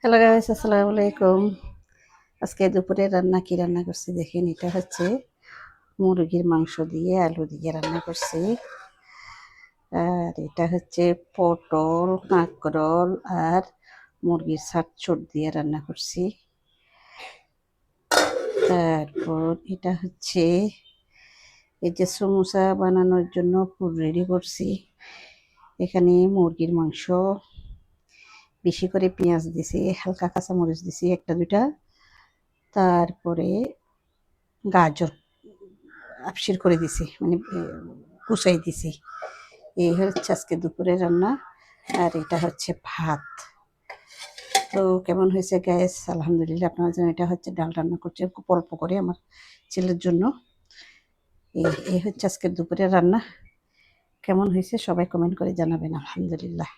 Hello guys, আসসালামু আলাইকুম। আজকে দুপুরে কি রান্না করছি দেখেন। এটা হচ্ছে মুরগির মাংস দিয়ে আলু দিয়ে রান্না করছি। আর এটা হচ্ছে পটল, কাঁকরোল আর মুরগির ছাটচট দিয়ে রান্না করছি। তারপর এটা হচ্ছে এই যে সমোসা বানানোর জন্য পুর রেডি করছি। এখানে মুরগির মাংস, বেশি করে পেঁয়াজ দিছি, হালকা কাঁচামরিচ দিছি একটা দুইটা, তারপরে গাজর আপসির করে দিছি, মানে কুচাই দিছি। এই হচ্ছে আজকে দুপুরে রান্না। আর এটা হচ্ছে ভাত। তো কেমন হয়েছে গ্যাস? আলহামদুলিল্লাহ। আপনারা জানেন এটা হচ্ছে ডাল রান্না করছে খুব অল্প করে আমার ছেলের জন্য। এই হচ্ছে আজকের দুপুরের রান্না। কেমন হয়েছে সবাই কমেন্ট করে জানাবেন। আলহামদুলিল্লাহ।